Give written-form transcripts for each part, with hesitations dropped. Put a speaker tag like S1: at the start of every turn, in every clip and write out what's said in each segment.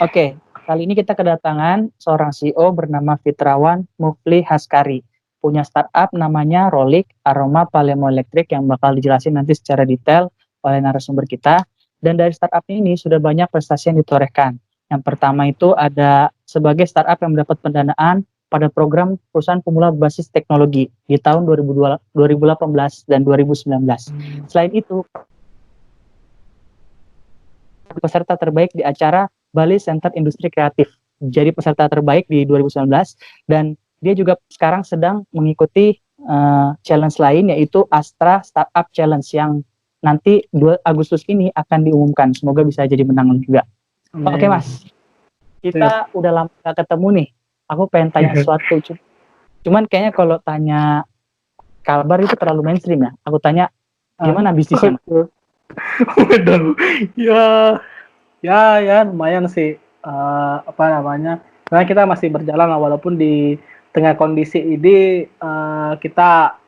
S1: Oke, kali ini kita kedatangan seorang CEO bernama Fitrawan Mufli Haskari. Punya startup namanya Rolik Aroma Palemoelektrik yang bakal dijelasin nanti secara detail oleh narasumber kita. Dan dari startup ini sudah banyak prestasi yang ditorehkan. Yang pertama itu ada sebagai startup yang mendapat pendanaan pada program perusahaan pemula berbasis teknologi di tahun 2018 dan 2019. Selain itu, peserta terbaik di acara Bali Center Industri Kreatif. Jadi peserta terbaik di 2019 dan dia juga sekarang sedang mengikuti challenge lain yaitu Astra Startup Challenge yang nanti 2 Agustus ini akan diumumkan. Semoga bisa jadi menang juga. Oke Mas, kita udah lama gak ketemu nih. Aku pengen tanya sesuatu. Cuman kayaknya kalau tanya kabar itu terlalu mainstream ya. Aku tanya gimana bisnisnya?
S2: Waduh, ya lumayan sih. Apa namanya? Karena kita masih berjalan lah, walaupun di tengah kondisi ini kita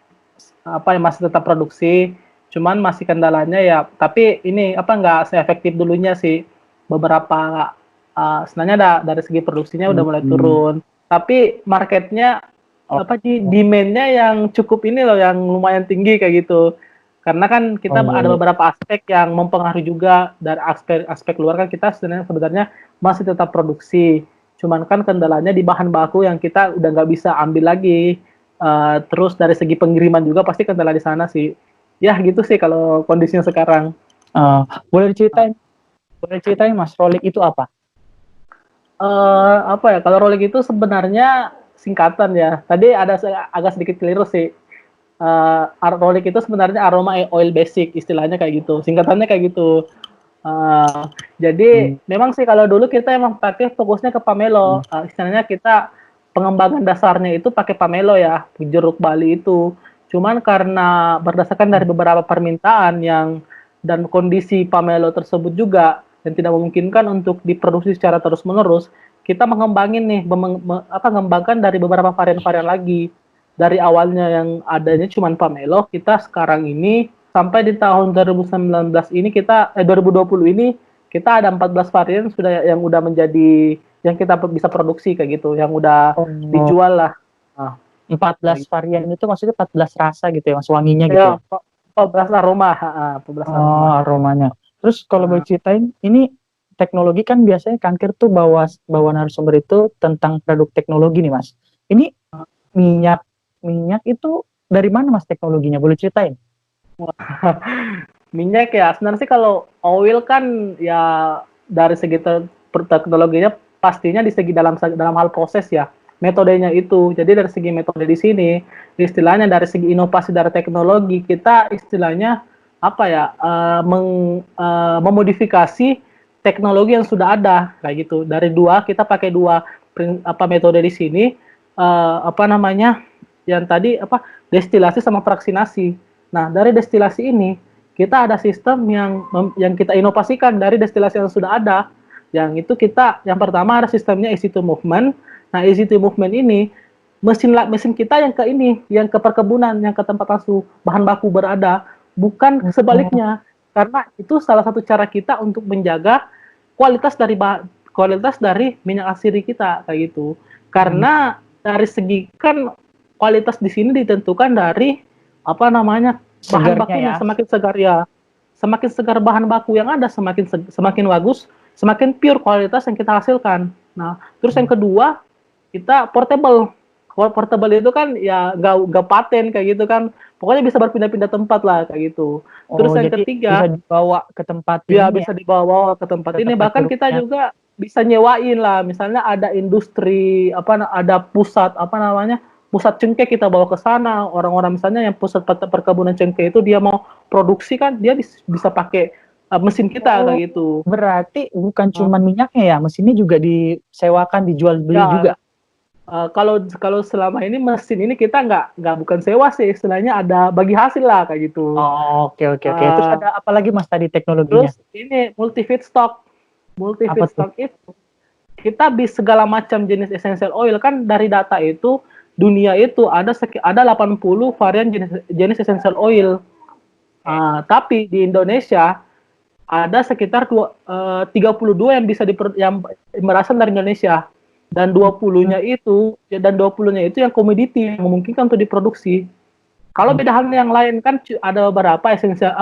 S2: masih tetap produksi. Cuman masih kendalanya ya. Tapi ini nggak seefektif dulunya sih. Beberapa sebenarnya dari segi produksinya udah mulai turun. Tapi marketnya demandnya yang cukup ini loh, yang lumayan tinggi kayak gitu. Karena kan kita ada beberapa aspek yang mempengaruhi juga. Dari aspek luar kan kita sebenarnya masih tetap produksi. Cuman kan kendalanya di bahan baku yang kita udah nggak bisa ambil lagi. Terus dari segi pengiriman juga pasti kendala di sana sih. Ya gitu sih kalau kondisinya sekarang.
S1: Boleh diceritain Mas, Rolik itu apa?
S2: Kalau Rolik itu sebenarnya singkatan ya. Tadi ada agak sedikit keliru sih. Rolik itu sebenarnya aroma oil basic, istilahnya kayak gitu. Singkatannya kayak gitu. Jadi memang sih kalau dulu kita emang pakai fokusnya ke Pamelo. Istilahnya kita pengembangan dasarnya itu pakai Pamelo ya, jeruk Bali itu. Cuman karena berdasarkan dari beberapa permintaan dan kondisi Pamelo tersebut juga dan tidak memungkinkan untuk diproduksi secara terus-menerus, kita mengembangkan dari beberapa varian-varian lagi. Dari awalnya yang adanya cuma Pamelo, kita sekarang ini sampai di tahun 2019 ini 2020 ini kita ada 14 varian yang udah menjadi yang kita bisa produksi kayak gitu, yang udah dijual lah.
S1: 14 varian itu maksudnya 14 rasa gitu ya Mas, wanginya gitu ya?
S2: 14 aroma. 14 aroma.
S1: Aromanya. Terus kalau boleh ceritain, ini teknologi kan biasanya kanker tuh bawa narasumber itu tentang produk teknologi nih Mas. Ini minyak itu dari mana Mas teknologinya? Boleh ceritain?
S2: Minyak ya, sebenarnya sih kalau oil kan ya dari segi teknologinya pastinya di segi dalam hal proses ya, metodenya itu. Jadi dari segi metode di sini, istilahnya dari segi inovasi dari teknologi kita istilahnya memodifikasi teknologi yang sudah ada kayak gitu. Kita pakai dua metode di sini, yang tadi destilasi sama fraksinasi. Nah, dari destilasi ini kita ada sistem yang kita inovasikan dari destilasi yang sudah ada. Yang itu yang pertama ada sistemnya easy to movement. Nah, easy to movement ini mesin kita yang ke perkebunan, yang ke tempat langsung bahan baku berada, bukan sebaliknya. Karena itu salah satu cara kita untuk menjaga kualitas dari minyak asiri kita kayak gitu. Karena dari segi kan kualitas di sini ditentukan dari bahan bakunya ya. Semakin segar ya, semakin segar bahan baku yang ada semakin bagus, semakin pure kualitas yang kita hasilkan. Nah, terus yang kedua kita portable. Portable itu kan ya nggak paten kayak gitu kan, pokoknya bisa berpindah-pindah tempat lah kayak gitu. Terus yang ketiga
S1: bisa dibawa ke tempat
S2: ya, bisa dibawa ke tempat ini, bahkan kita juga bisa nyewain lah, misalnya ada industri ada pusat cengkeh, kita bawa ke sana. Orang-orang misalnya yang pusat perkebunan cengkeh itu dia mau produksi kan, dia bisa pakai mesin kita kayak gitu.
S1: Berarti bukan cuma minyaknya ya, mesinnya juga disewakan, dijual beli juga.
S2: Kalau selama ini mesin ini kita bukan sewa sih, istilahnya ada bagi hasil lah kayak gitu.
S1: Oke. Terus ada apa lagi Mas tadi teknologinya?
S2: Terus ini multi feedstock itu kita bisa segala macam jenis essential oil. Kan dari data itu dunia itu ada 80 varian jenis essential oil. Tapi di Indonesia ada sekitar 32 yang yang berasal dari Indonesia, dan 20-nya itu yang komoditi yang memungkinkan untuk diproduksi. Kalau beda halnya yang lain kan ada beberapa esensial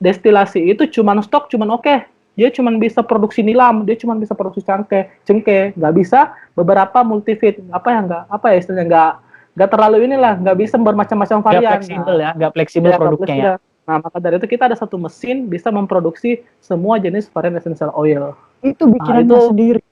S2: destilasi itu cuman stok, cuman oke. Dia cuman bisa produksi nilam, dia cuman bisa produksi cengkeh, nggak bisa beberapa multifeed, apa ya istilahnya, nggak terlalu inilah, nggak bisa bermacam-macam varian.
S1: Nggak fleksibel produknya ya.
S2: Nah, maka dari itu kita ada satu mesin bisa memproduksi semua jenis varian essential oil.
S1: Itu bikinannya sendiri.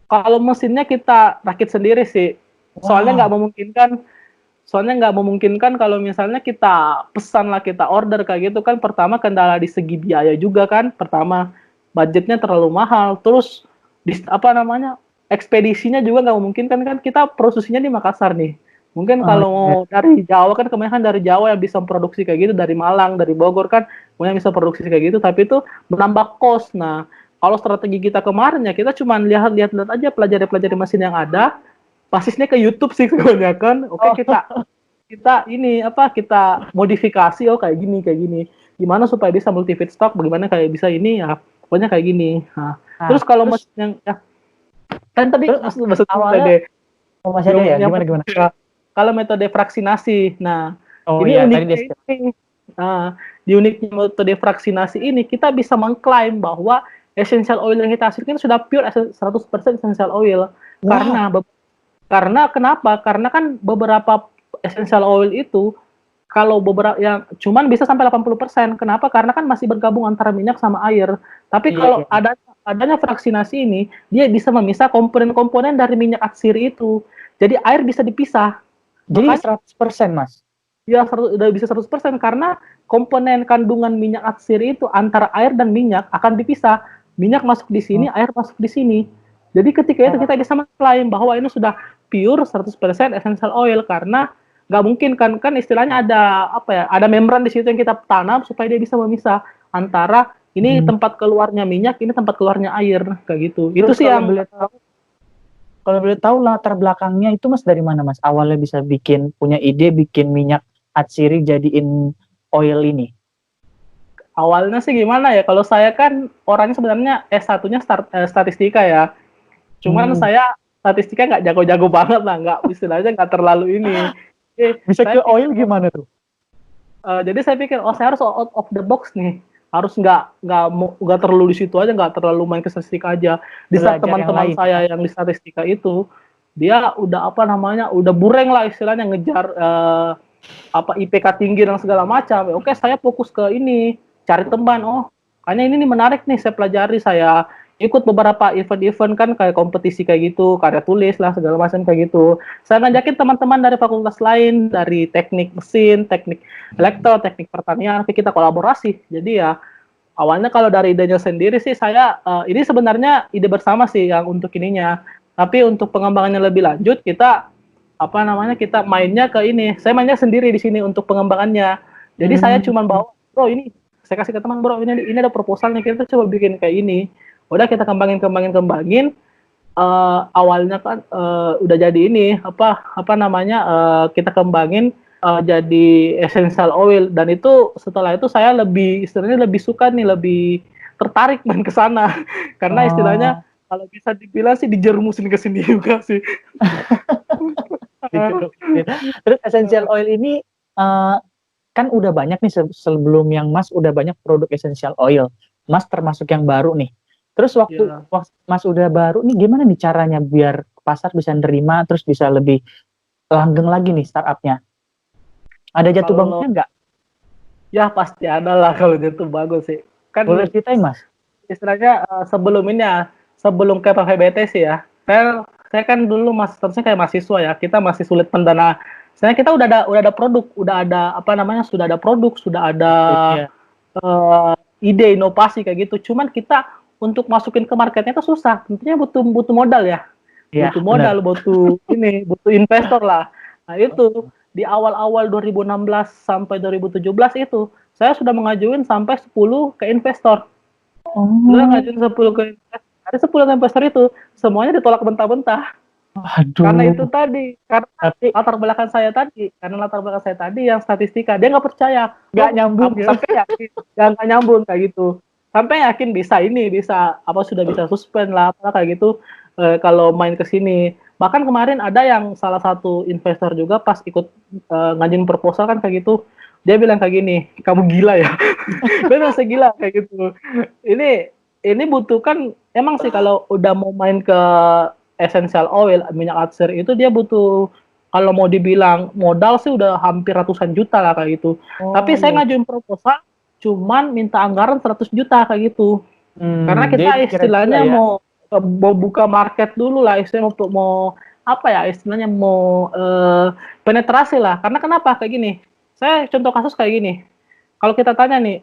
S2: Kalau mesinnya kita rakit sendiri sih. Soalnya nggak memungkinkan kalau misalnya kita pesan lah, kita order kayak gitu kan. Pertama kendala di segi biaya juga kan. Pertama budgetnya terlalu mahal. Terus ekspedisinya juga nggak memungkinkan kan. Kita produksinya di Makassar nih. Mungkin kalau dari Jawa kan, kebanyakan dari Jawa yang bisa memproduksi kayak gitu, dari Malang, dari Bogor kan, kebanyakan bisa produksi kayak gitu, tapi itu menambah cost. Nah, kalau strategi kita kemarin ya, kita cuma lihat aja, pelajari mesin yang ada, basisnya ke YouTube sih kebanyakan. Oke, kita modifikasi, kayak gini. Gimana supaya bisa multi feedstock, bagaimana kayak bisa ini ya, pokoknya kayak gini. Nah, terus kalau mesin yang kan tadi maksud
S1: awalnya masih ada ya, gimana?
S2: Kalau metode fraksinasi, nah ini
S1: ya,
S2: uniknya ini. Nah, di uniknya metode fraksinasi ini kita bisa mengklaim bahwa essential oil yang kita hasilkan sudah pure 100% essential oil. Karena kenapa? Karena kan beberapa essential oil itu kalau beberapa yang cuman bisa sampai 80%. Kenapa? Karena kan masih bergabung antara minyak sama air. Tapi kalau adanya fraksinasi ini, dia bisa memisah komponen-komponen dari minyak atsiri itu. Jadi air bisa dipisah.
S1: Jadi 100%, Mas?
S2: Ya, udah bisa 100%, karena komponen kandungan minyak atsiri itu antara air dan minyak akan dipisah. Minyak masuk di sini, air masuk di sini. Jadi ketika itu kita bisa mengklaim bahwa ini sudah pure 100% essential oil, karena nggak mungkin kan istilahnya ada membran di situ yang kita tanam supaya dia bisa memisah antara ini tempat keluarnya minyak, ini tempat keluarnya air, kayak gitu. Terus itu sih yang
S1: kalau boleh tahu latar belakangnya itu Mas dari mana, Mas? Awalnya bisa punya ide bikin minyak atsiri jadiin oil ini.
S2: Awalnya sih gimana ya? Kalau saya kan orangnya sebenarnya S1-nya statistika ya. Cuman saya statistika nggak jago-jago banget lah, istilahnya nggak terlalu ini.
S1: Bisa ke oil gimana tuh?
S2: Jadi saya pikir, saya harus out of the box nih. Harus nggak terlalu di situ aja, nggak terlalu main ke statistika aja. Di saat teman-teman saya yang di statistika itu, dia udah udah bureng lah istilahnya, ngejar IPK tinggi dan segala macam. Oke, saya fokus ke ini, cari teman. Kayaknya ini nih menarik nih, saya pelajari, saya ikut beberapa event-event kan, kayak kompetisi kayak gitu, karya tulis lah segala macam kayak gitu. Saya ngajakin teman-teman dari fakultas lain, dari teknik mesin, teknik elektro, teknik pertanian, kita kolaborasi. Jadi ya awalnya kalau dari idenya sendiri sih saya ini sebenarnya ide bersama sih yang untuk ininya. Tapi untuk pengembangannya lebih lanjut kita kita mainnya ke ini. Saya mainnya sendiri di sini untuk pengembangannya. Jadi saya cuma bawa, bro, ini saya kasih ke teman, bro, ini ada proposalnya, kita coba bikin kayak ini. Udah kita kembangin. Awalnya kan udah jadi ini kita kembangin jadi essential oil, dan itu setelah itu saya lebih suka nih, lebih tertarik main ke sana karena istilahnya kalau bisa dibilang sih dijermusin ke sini juga sih.
S1: Terus essential oil ini kan udah banyak nih, sebelum yang Mas udah banyak produk essential oil. Mas termasuk yang baru nih. Terus waktu Mas udah baru nih, gimana nih caranya biar pasar bisa nerima, terus bisa lebih langgeng lagi nih startupnya? Ada jatuh bangunnya nggak?
S2: Ya pasti ada lah kalau jatuh bangun sih. Kan
S1: boleh ceritain, Mas?
S2: Istilahnya sebelum ke PVBT sih ya. Saya kan dulu masternya kayak mahasiswa ya. Kita masih sulit pendanaan. Sebenarnya kita udah ada produk, sudah ada produk, sudah ada ide inovasi kayak gitu. Cuman kita untuk masukin ke marketnya itu susah. Tentunya butuh modal ya. Butuh modal, butuh investor lah. Nah, itu di awal-awal 2016 sampai 2017 itu saya sudah mengajuin sampai 10 ke investor. Sudah ngajuin 10 ke investor. Dari 10 investor itu semuanya ditolak mentah-mentah. Karena itu tadi, karena latar belakang saya tadi yang statistika, dia nggak percaya,
S1: nggak nyambung
S2: sampai yakin, nggak nyambung kayak gitu. sampai yakin bisa apa sudah bisa suspend lah apa kayak gitu kalau main ke sini. Bahkan kemarin ada yang salah satu investor juga pas ikut ngajuin proposal kan kayak gitu. Dia bilang kayak gini, kamu gila ya. Benar saya gila kayak gitu. Ini butuh kan emang sih kalau udah mau main ke essential oil, minyak atsir itu dia butuh kalau mau dibilang modal sih udah hampir ratusan juta lah kayak gitu. Tapi saya
S1: iya.
S2: ngajuin proposal cuman minta anggaran 100 juta kayak gitu. Karena
S1: Dia
S2: kita
S1: kira gila
S2: istilahnya
S1: ya.
S2: mau buka market dulu lah, istilahnya mau apa ya istilahnya mau penetrasi lah. Karena kenapa kayak gini? Saya contoh kasus kayak gini. Kalau kita tanya nih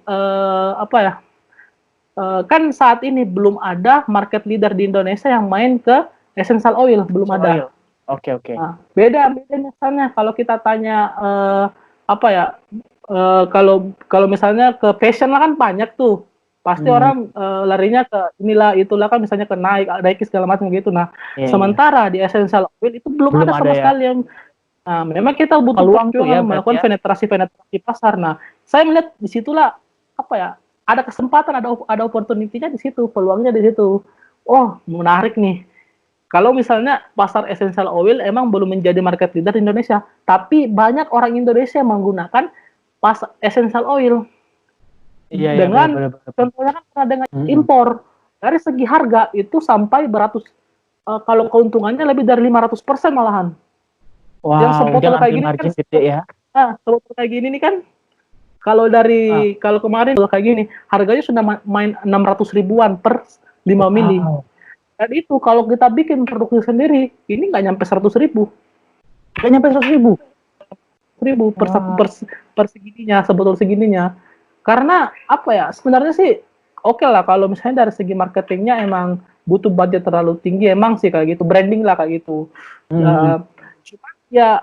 S2: apa ya? Kan saat ini belum ada market leader di Indonesia yang main ke essential oil, belum ada.
S1: Oil. Oke.
S2: Nah, beda misalnya kalau kita tanya apa ya kalau misalnya ke fashion lah kan banyak tuh pasti orang larinya ke inilah itulah kan misalnya ke Nike segala macam gitu. Nah,
S1: Iya, iya.
S2: sementara di essential oil itu belum
S1: Belum
S2: ada
S1: ada
S2: sama
S1: ya.
S2: sekali yang memang kita butuh
S1: Peluang tuh ya
S2: perjuangan
S1: berarti
S2: melakukan
S1: ya.
S2: penetrasi pasar. Nah, saya melihat disitulah apa ya ada kesempatan ada opportunity-nya di situ, peluangnya di situ. Oh, menarik nih. Kalau misalnya pasar essential oil emang belum menjadi market leader di Indonesia, tapi banyak orang Indonesia yang menggunakan pasar essential oil
S1: Iya, iya,
S2: dengan
S1: benar.
S2: contohnya kan pernah dengan impor dari segi harga itu sampai beratus kalau keuntungannya lebih dari 500% malahan. Yang
S1: Wow, dia
S2: sebotol kayak
S1: ngambil
S2: gini kan
S1: margin gede ya.
S2: sebotol kayak gini nih kan kalau kemarin kayak gini harganya sudah main 600 ribuan per 5 mili.
S1: Wow.
S2: Dan itu kalau kita bikin produksi sendiri, ini nggak nyampe 100 ribu.
S1: Nggak nyampe 100.000.
S2: Per segininya, sebotol segininya. Karena apa ya, sebenarnya sih oke lah kalau misalnya dari segi marketingnya emang butuh budget terlalu tinggi, emang sih kayak gitu, branding lah kayak gitu. Cuma ya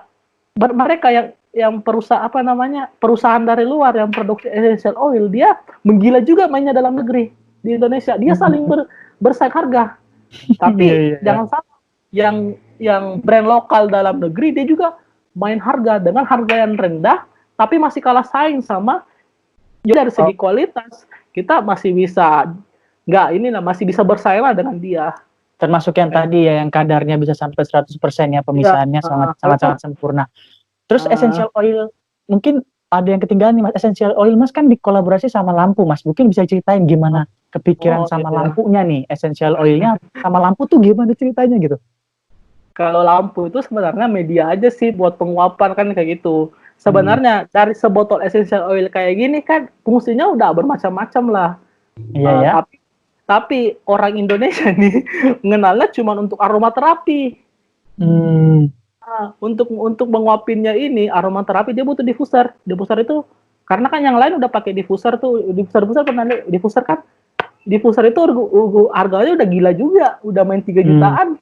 S2: mereka yang perusahaan dari luar yang produksi essential oil dia menggila juga mainnya dalam negeri di Indonesia. Dia saling bersaing harga. Tapi jangan salah, yang brand lokal dalam negeri dia juga main harga dengan harga yang rendah, tapi masih kalah saing sama. Jadi dari segi kualitas kita masih bisa masih bisa bersaing lah dengan dia.
S1: Termasuk yang tadi ya, yang kadarnya bisa sampai 100% ya, pemisahannya sangat sempurna. Terus essential oil, mungkin ada yang ketinggalan nih Mas, essential oil Mas kan dikolaborasi sama lampu Mas, mungkin bisa ceritain gimana kepikiran sama lampunya nih, essential oilnya sama lampu tuh gimana ceritanya gitu?
S2: Kalau lampu itu sebenarnya media aja sih buat penguapan kan kayak gitu. Sebenarnya dari sebotol essential oil kayak gini kan fungsinya udah bermacam-macam lah.
S1: Iya ya.
S2: Tapi orang Indonesia nih mengenalnya cuma untuk aromaterapi. Untuk menguapinnya ini aromaterapi dia butuh diffuser. Diffuser itu karena kan yang lain udah pakai diffuser tuh. Diffuser pernah diffuser kan? Diffuser itu harganya udah gila juga, udah main 3 jutaan.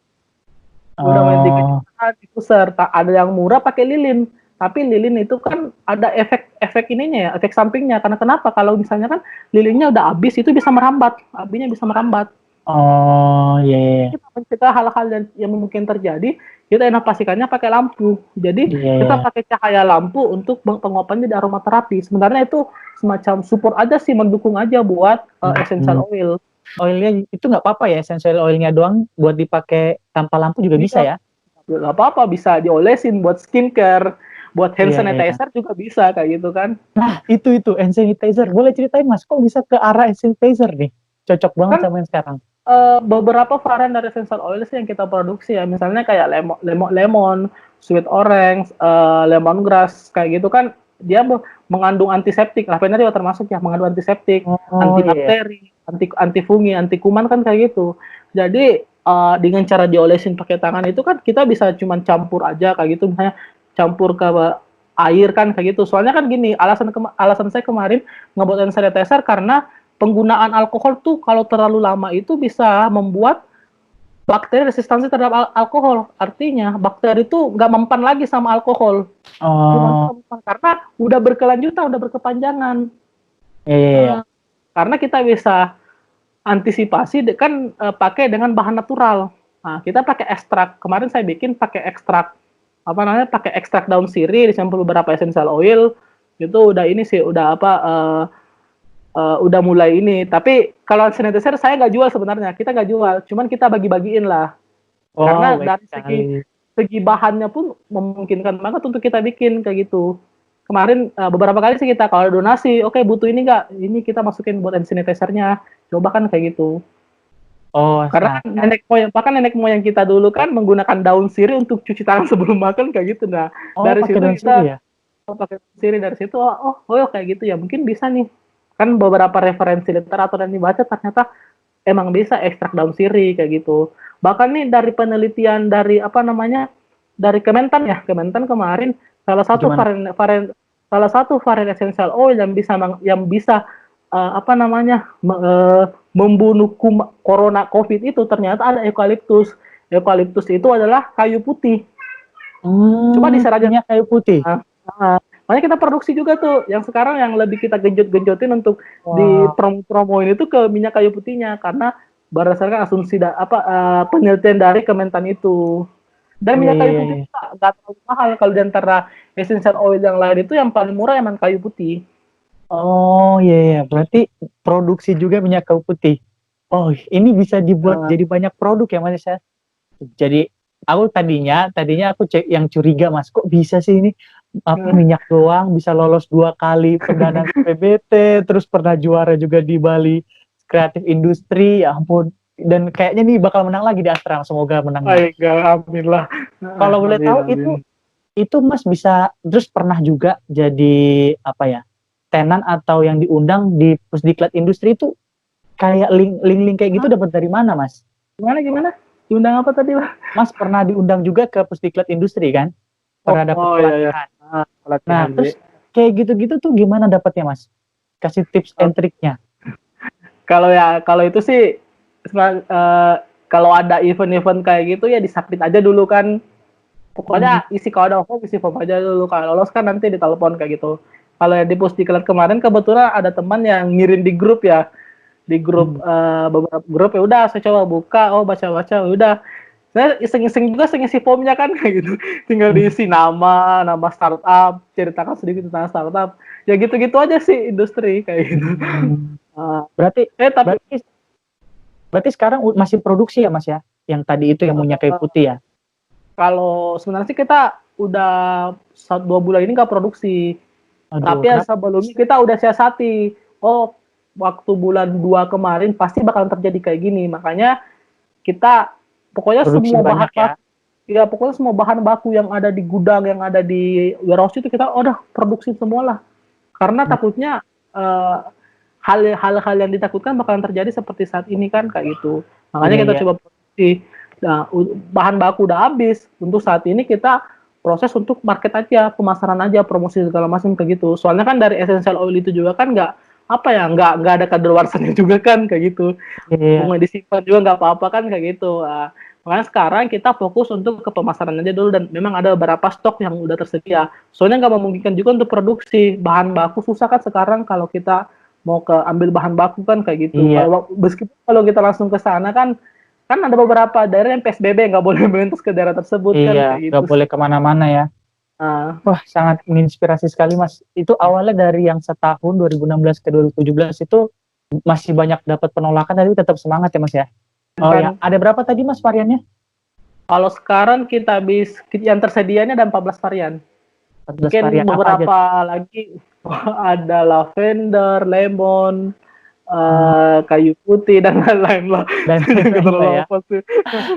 S2: Udah main 3 jutaan diffuser. Ada yang murah pakai lilin. Tapi lilin itu kan ada efek ininya ya, efek sampingnya. Karena kenapa? Kalau misalnya kan lilinnya udah habis itu bisa merambat, apinya bisa merambat.
S1: Oh iya.
S2: Kita mencegah hal-hal yang mungkin terjadi, kita inovasikannya pakai lampu. Jadi kita pakai cahaya lampu untuk penguapannya di aromaterapi. Sebenarnya itu semacam support aja sih, mendukung aja buat essential oil.
S1: Oilnya itu nggak apa-apa ya, essential oilnya doang buat dipakai tanpa lampu juga bisa ya?
S2: Nggak apa-apa, bisa diolesin buat skincare, buat hand sanitizer juga bisa kayak gitu kan.
S1: Nah itu hand sanitizer, boleh ceritain Mas, kok bisa ke arah hand sanitizer nih? Cocok banget sama yang sekarang.
S2: Beberapa varian dari essential oil sih yang kita produksi ya, misalnya kayak lemon, sweet orange, lemongrass kayak gitu kan dia mengandung antiseptik, lavender juga termasuk ya, mengandung antiseptik, antibakteri, anti fungi, anti kuman kan kayak gitu. Jadi dengan cara diolesin pakai tangan itu kan kita bisa cuman campur aja kayak gitu, misalnya campur ke air kan kayak gitu. Soalnya kan gini, alasan saya kemarin ngebuat hand sanitizer karena penggunaan alkohol tuh kalau terlalu lama itu bisa membuat bakteri resistansi terhadap alkohol. Artinya bakteri itu nggak mempan lagi sama alkohol. Karena udah berkelanjutan, udah berkepanjangan. Karena kita bisa antisipasi kan pakai dengan bahan natural. Nah, kita pakai ekstrak. Kemarin saya bikin pakai ekstrak pakai ekstrak daun sirih dicampur beberapa essential oil. Itu udah ini sih udah udah mulai ini. Tapi kalau hand sanitizer saya nggak jual sebenarnya, kita nggak jual, cuman kita bagi-bagiin lah. Karena
S1: Oh, baik
S2: dari
S1: sekali.
S2: segi bahannya pun memungkinkan banget untuk kita bikin kayak gitu. Kemarin beberapa kali sih kita kalau donasi, oke butuh ini nggak? Ini kita masukin buat hand sanitizer-nya. Coba kan kayak gitu.
S1: Oh,
S2: Karena
S1: nah,
S2: kan nenek moyang kita dulu kan menggunakan daun sirih untuk cuci tangan sebelum makan kayak gitu. Nah,
S1: oh
S2: dari
S1: pakai
S2: situ
S1: daun sirih
S2: kita
S1: ya?
S2: pakai daun sirih dari situ oh kayak gitu ya. Mungkin bisa nih. Kan beberapa referensi literatur yang dibaca ternyata emang bisa ekstrak daun sirih kayak gitu. Bahkan nih dari penelitian dari apa namanya? Dari Kementan kemarin
S1: Gimana?
S2: salah satu varian essential oil yang bisa apa namanya? Membunuh corona COVID itu ternyata ada eukaliptus. Eukaliptus itu adalah kayu putih. Coba disearch aja.
S1: Minyak kayu putih.
S2: Nah, makanya kita produksi juga tuh. Yang sekarang yang lebih kita genjot-genjotin untuk di
S1: Wah,
S2: promoin itu ke minyak kayu putihnya karena berdasarkan asumsi penelitian dari Kementan itu. Dan
S1: iya,
S2: minyak
S1: iya,
S2: kayu
S1: iya,
S2: putih
S1: iya.
S2: itu nggak terlalu mahal kalau di antara essential oil yang lain itu yang paling murah emang kayu putih.
S1: Oh, iya, iya. Berarti produksi juga minyak kayu putih. Oh, ini bisa dibuat
S2: Nah,
S1: jadi banyak produk ya, Mas ya? Jadi aku tadinya aku cek yang curiga, Mas, kok bisa sih ini apa
S2: nah,
S1: minyak doang bisa lolos 2 kali pendanaan PBT, terus pernah juara juga di Bali Kreatif Industri, ya ampun. Dan kayaknya nih bakal menang lagi di Astra, semoga menang nih.
S2: baik, amin lah.
S1: Kalau boleh
S2: Amin,
S1: tahu
S2: amin.
S1: itu Mas bisa terus pernah juga jadi apa ya? Tenan atau yang diundang di Pusdiklat Industri itu kayak link kayak gitu
S2: Hah?
S1: dapat dari mana, Mas?
S2: Gimana gimana? Diundang apa tadi, Pak?
S1: Mas pernah diundang juga ke Pusdiklat Industri kan?
S2: Oh,
S1: Pernah dapat
S2: oh iya ya.
S1: pelatihan. Nah,
S2: Pelatihan sih.
S1: terus kayak gitu-gitu tuh gimana dapatnya, Mas? Kasih tips and triknya.
S2: Kalau itu sih kalau ada event-event kayak gitu ya disubmit aja dulu kan.
S1: Hmm,
S2: Pokoknya kalau ada form isi form aja dulu. Kalau lolos kan nanti ditelepon kayak gitu. Kalau yang di Pusdiklat kemarin kebetulan ada teman yang ngirim di grup ya. Di grup
S1: hmm,
S2: beberapa grup ya udah saya coba buka, baca-baca ya udah. Saya iseng-iseng juga saya ngisi formnya kan kayak gitu. Tinggal
S1: hmm,
S2: diisi nama startup, ceritakan sedikit tentang startup. Ya gitu-gitu aja sih industri kayak gitu.
S1: hmm.
S2: Uh,
S1: Berarti
S2: tapi
S1: berarti berarti sekarang masih produksi ya, Mas ya? Yang tadi itu yang minyak kayu
S2: uh,
S1: putih ya?
S2: kalau sebenarnya sih kita udah 2 bulan ini nggak produksi.
S1: Aduh,
S2: Tapi yang
S1: kenapa?
S2: sebelumnya kita udah siasati. Oh, waktu bulan 2 kemarin pasti bakalan terjadi kayak gini. Makanya kita pokoknya
S1: Produksi
S2: semua bahan
S1: banyak ya?
S2: baku ya pokoknya semua bahan baku yang ada di gudang, yang ada di warehouse itu kita udah produksi semua lah. Karena
S1: Hmm,
S2: takutnya hal-hal yang ditakutkan bakalan terjadi seperti saat ini kan kayak gitu.
S1: iya,
S2: Makanya kita
S1: iya.
S2: coba produksi. Nah, bahan baku udah habis. Untuk saat ini kita proses untuk market aja, pemasaran aja, promosi segala macam kayak gitu. Soalnya kan dari essential oil itu juga kan nggak ada kadaluarsanya juga kan kayak gitu.
S1: Iya, iya.
S2: Bunga disimpan juga nggak apa-apa kan kayak gitu. Makanya sekarang kita fokus untuk ke pemasaran aja dulu dan memang ada beberapa stok yang udah tersedia. Soalnya nggak memungkinkan juga untuk produksi bahan baku susah kan sekarang kalau kita mau ambil bahan baku kan kayak gitu.
S1: Iya,
S2: Meskipun kalau kita langsung ke sana kan ada beberapa daerah yang PSBB nggak boleh melintas ke daerah tersebut kan
S1: iya.
S2: kayak
S1: Nggak
S2: gitu.
S1: boleh kemana-mana ya.
S2: Nah,
S1: Wah, sangat menginspirasi sekali, Mas. Itu awalnya dari yang setahun 2016 ke 2017 itu masih banyak dapat penolakan, tapi tetap semangat ya, Mas ya. Oh ya,
S2: kan
S1: ada berapa tadi, Mas, variannya?
S2: kalau sekarang yang tersedianya ada 14 varian.
S1: 14
S2: Mungkin
S1: varian apa aja?
S2: beberapa lagi ada lavender, lemon,
S1: Hmm,
S2: kayu putih dan lain-lain lah.
S1: dan
S2: Saya juga
S1: lain-lain lah
S2: terlalu
S1: ya.
S2: apa sih.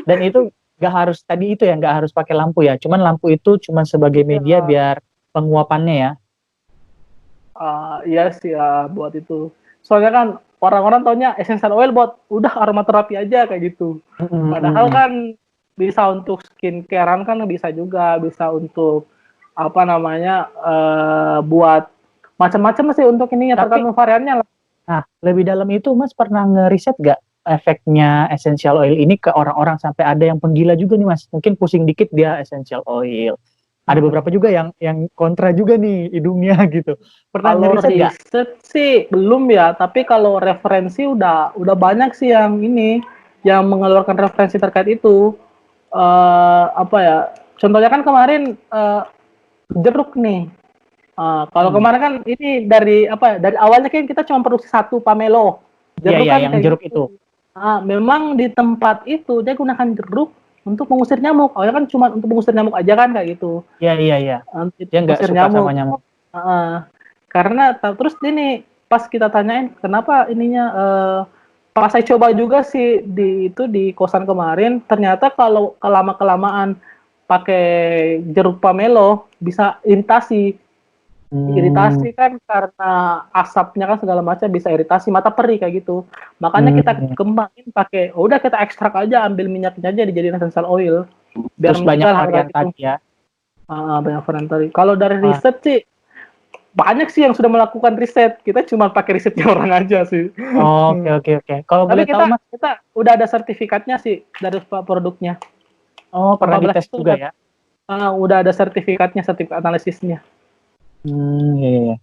S1: Dan itu nggak harus tadi itu ya, nggak harus pakai lampu ya. Cuman lampu itu cuma sebagai media
S2: Ya,
S1: biar penguapannya ya.
S2: iya sih buat itu. Soalnya kan orang-orang taunya essential oil buat udah aromaterapi aja kayak gitu. Padahal
S1: Mm-mm.
S2: kan bisa untuk skincarean kan bisa juga, bisa untuk apa namanya buat macam-macam sih untuk ininya
S1: Tapi,
S2: tergantung variannya lah.
S1: nah, lebih dalam itu Mas pernah ngeriset nggak efeknya essential oil ini ke orang-orang sampai ada yang penggila juga nih Mas. Mungkin pusing dikit dia essential oil. Ada beberapa juga yang kontra juga nih hidungnya gitu. Pernah
S2: Kalau
S1: ngeriset nggak?
S2: riset sih belum ya, tapi kalau referensi udah banyak sih yang ini yang mengeluarkan referensi terkait itu. Apa ya? Contohnya kan kemarin jeruk nih. Kalau kemarin kan ini dari apa? Dari awalnya kan kita cuma produksi satu pamelo.
S1: Iya,
S2: Jeruk
S1: iya,
S2: kan
S1: yang
S2: kayak
S1: jeruk itu.
S2: gitu. Memang di tempat itu dia gunakan jeruk untuk mengusir nyamuk. Awalnya kan cuma untuk mengusir nyamuk aja kan kayak gitu.
S1: Iya, iya, iya.
S2: Untuk
S1: Dia nggak
S2: mengusir
S1: suka sama
S2: nyamuk.
S1: nyamuk.
S2: Karena terus ini pas kita tanyain kenapa ininya pas saya coba juga sih di kosan kemarin, ternyata kalau kelamaan pakai jeruk pamelo bisa iritasi.
S1: Hmm,
S2: Iritasi kan karena asapnya kan segala macam bisa iritasi mata perih kayak gitu. Makanya kita
S1: hmm.
S2: kembangin pakai udah kita ekstrak aja, ambil minyaknya aja dijadiin essential oil biar
S1: Terus banyak
S2: mencegah hal
S1: varian
S2: kayak gitu.
S1: tadi ya.
S2: Banyak varian tadi. Kalau dari
S1: Wah,
S2: riset sih banyak sih yang sudah melakukan riset. Kita cuma pakai risetnya orang aja sih.
S1: oke, oke, oke. Kalau
S2: Tapi
S1: boleh tahu
S2: kita
S1: Mas,
S2: kita udah ada sertifikatnya sih dari produknya.
S1: oh pernah
S2: 14
S1: dites
S2: itu
S1: juga ya?
S2: udah ada sertifikatnya, sertifikat analisisnya.
S1: Iya, iya, iya.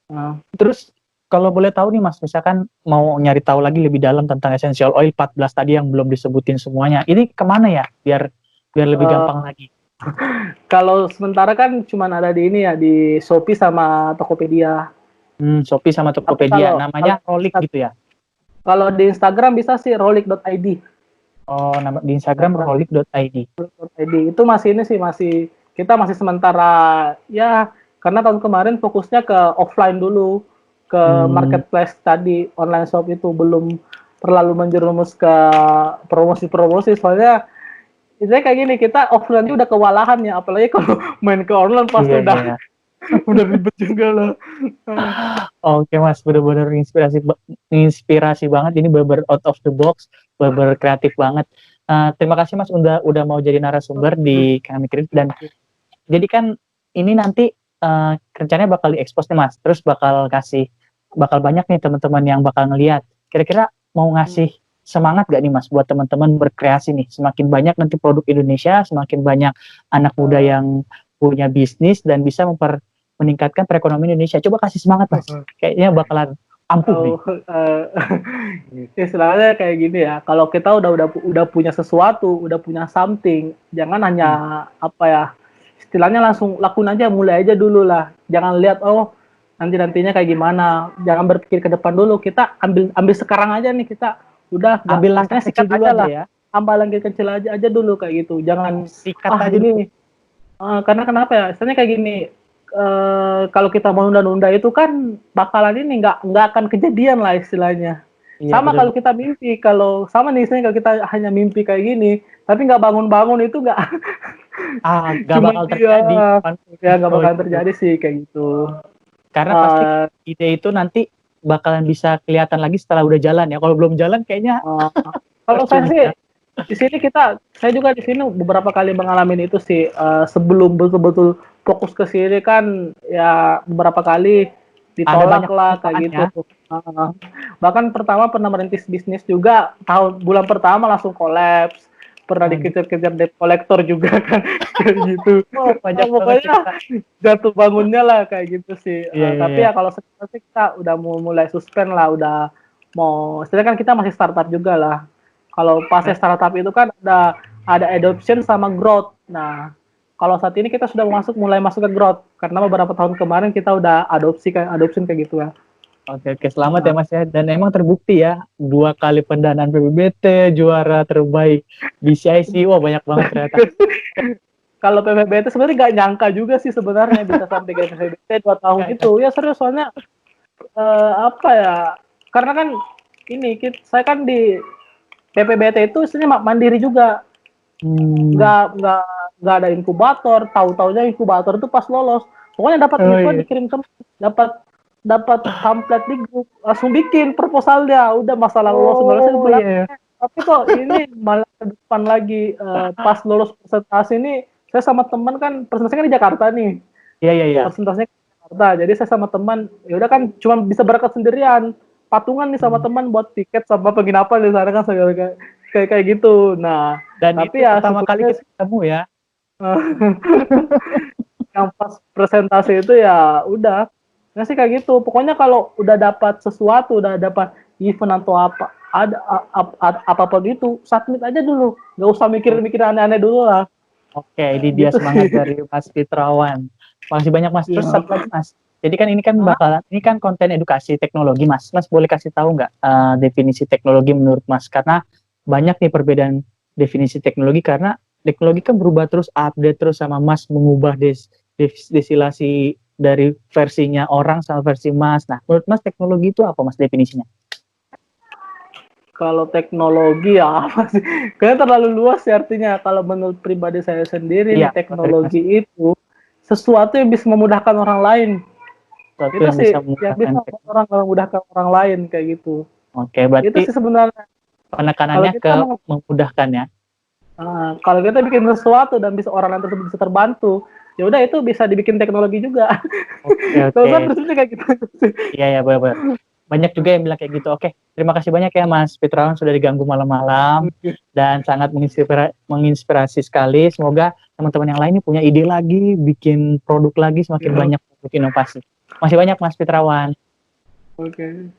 S2: Uh,
S1: Terus kalau boleh tahu nih Mas, misalkan mau nyari tahu lagi lebih dalam tentang essential oil 14 tadi yang belum disebutin semuanya, ini kemana ya? Biar biar lebih
S2: uh,
S1: gampang lagi.
S2: Kalau sementara kan cuma ada di ini ya di Shopee sama Tokopedia.
S1: Shopee sama
S2: Tapi
S1: Tokopedia, namanya Rolik gitu ya?
S2: kalau di Instagram bisa sih rolik.id.
S1: Oh, nama di Instagram rolik.id.
S2: Rolik.id itu masih ini sih kita masih sementara ya karena tahun kemarin fokusnya ke offline dulu ke
S1: Hmm,
S2: marketplace tadi online shop itu belum terlalu menjerumus ke promosi-promosi soalnya itu kayak gini kita offline udah kewalahan ya apalagi kalau main ke online pasti
S1: iya,
S2: udah
S1: iya.
S2: udah ribet juga lah.
S1: Oke Mas, benar-benar inspirasi banget. Ini benar out of the box, benar kreatif banget. Terima kasih Mas udah mau jadi narasumber di kami Kritis. Dan jadi kan ini nanti rencananya bakal diekspos nih Mas. Terus bakal banyak nih teman-teman yang bakal ngeliat. Kira-kira mau ngasih semangat gak nih Mas buat teman-teman berkreasi nih? Semakin banyak nanti produk Indonesia, semakin banyak anak muda yang punya bisnis dan bisa meningkatkan perekonomian Indonesia. Coba kasih semangat Mas. Kayaknya bakalan ampuh nih.
S2: Oh, istilahnya kayak gini ya. Kalau kita udah punya sesuatu, udah punya something, jangan hanya
S1: Hmm.
S2: apa ya, istilahnya langsung lakuin aja, mulai aja dulu lah. Jangan lihat oh nantinya kayak gimana. Jangan berpikir ke depan dulu. Kita ambil sekarang aja nih kita. Udah nggak,
S1: Ambil langkah
S2: istilahnya
S1: kecil
S2: sikat
S1: dulu
S2: aja
S1: aja
S2: lah.
S1: ya.
S2: Ambil langkah kecil aja dulu kayak gitu. Jangan
S1: Sikat aja dulu.
S2: ini karena kenapa ya? Istilahnya kayak gini. Kalau kita mau nunda-nunda itu kan bakalan ini nggak akan kejadian lah istilahnya.
S1: Iya
S2: Sama
S1: betul.
S2: kalau kita mimpi, kalau sama nih istilahnya kalau kita hanya mimpi kayak gini, tapi nggak bangun-bangun itu nggak
S1: Gak
S2: cuma
S1: bakal
S2: dia
S1: terjadi.
S2: ya nggak
S1: Oh,
S2: bakalan
S1: gitu.
S2: terjadi sih kayak gitu.
S1: Karena pasti
S2: Uh,
S1: ide itu nanti bakalan bisa kelihatan lagi setelah udah jalan ya. Kalau belum jalan kayaknya
S2: uh, Kalau saya
S1: percuma
S2: sih
S1: ya.
S2: di sini saya juga di sini beberapa kali mengalami itu sih sebelum betul-betul fokus ke sini kan ya beberapa kali
S1: Ada
S2: ditolak
S1: banyak
S2: lah kayak
S1: penolakan
S2: gitu.
S1: ya.
S2: Bahkan pertama pernah merintis bisnis juga bulan pertama langsung kolaps. Pernah
S1: Waduh.
S2: dikejar-kejar debt collector juga kan kayak gitu.
S1: Oh, banyak banget
S2: Pokoknya
S1: cerita.
S2: jatuh bangunnya lah kayak gitu sih.
S1: Iya, iya,
S2: Tapi
S1: iya.
S2: ya kalau sekarang sih kita udah mau mulai suspend lah, udah mau istilahnya kan kita masih startup juga lah. Kalau pas startup itu kan ada adoption sama growth. Nah, kalau saat ini kita sudah mulai masuk ke growth karena beberapa tahun kemarin kita udah adoption kayak gitu ya.
S1: Oke, oke, selamat ya
S2: Nah,
S1: Mas ya. Dan emang terbukti ya, 2 kali pendanaan PBBT, juara terbaik di CIC. Wah, banyak banget ternyata.
S2: kalau PBBT sebenarnya nggak nyangka juga sih sebenarnya bisa sampai ke PBBT 2 tahun
S1: Nggak,
S2: itu. Ya serius soalnya apa ya? Karena kan saya kan di PPBT itu sebenarnya mandiri juga.
S1: Hmm.
S2: Nggak ada inkubator, tahu-taunya inkubator itu pas lolos. Pokoknya dapat
S1: Oh
S2: info
S1: iya.
S2: dikirim terus, dapat dapat template di grup, langsung bikin proposalnya. Udah masalah lolos lolosnya
S1: Oh
S2: belakang.
S1: iya.
S2: Tapi kok ini malah ke depan lagi pas lolos presentasi ini saya sama teman kan presentasinya kan di Jakarta nih.
S1: Iya, iya, iya.
S2: Presentasinya di Jakarta. Jadi saya sama teman ya udah kan cuma bisa berangkat sendirian. Patungan nih sama
S1: Hmm.
S2: teman buat tiket sama penginapan di sana kan kayak gitu. Nah,
S1: Dan itu
S2: tapi ya
S1: pertama kali
S2: syukurnya
S1: kita ketemu ya.
S2: yang pas presentasi itu ya udah nggak sih kayak gitu pokoknya kalau udah dapat sesuatu udah dapat event atau apapun itu submit aja dulu nggak usah mikir-mikir aneh-aneh dulu lah
S1: Oke, ini dia
S2: gitu
S1: semangat
S2: sih.
S1: dari Mas Fitrawan. Makasih banyak Mas. Terus
S2: Iya.
S1: satu lagi Mas. Jadi kan ini kan konten edukasi teknologi Mas. Mas boleh kasih tahu nggak definisi teknologi menurut Mas? Karena banyak nih perbedaan definisi teknologi karena teknologi kan berubah terus, update terus sama Mas mengubah destilasi dari versinya orang sama versi Mas. Nah, menurut Mas teknologi itu apa Mas definisinya?
S2: Kalau teknologi ya apa sih? Kayaknya terlalu luas ya artinya. Kalau menurut pribadi saya sendiri
S1: Iya,
S2: nih teknologi itu sesuatu yang bisa memudahkan orang lain.
S1: sesuatu
S2: Itu
S1: yang
S2: sih
S1: bisa
S2: yang
S1: memudahkan.
S2: bisa memudahkan orang lain kayak gitu.
S1: Oke,
S2: Itu
S1: berarti
S2: sih sebenarnya. Kalau
S1: penekanannya ke
S2: kita mau
S1: memudahkan ya.
S2: kalau kita bikin sesuatu dan bisa orang lain tersebut bisa terbantu, ya udah itu bisa dibikin teknologi juga.
S1: Oke,
S2: Kalau
S1: oke.
S2: saya prinsipnya kayak gitu.
S1: Iya, ya, boleh. Banyak juga yang bilang kayak gitu. Oke, terima kasih banyak ya Mas Fitrawan sudah diganggu malam-malam dan sangat menginspirasi sekali. Semoga teman-teman yang lain ini punya ide lagi, bikin produk lagi, semakin banyak produk inovasi. Masih banyak Mas Fitrawan.
S2: Oke.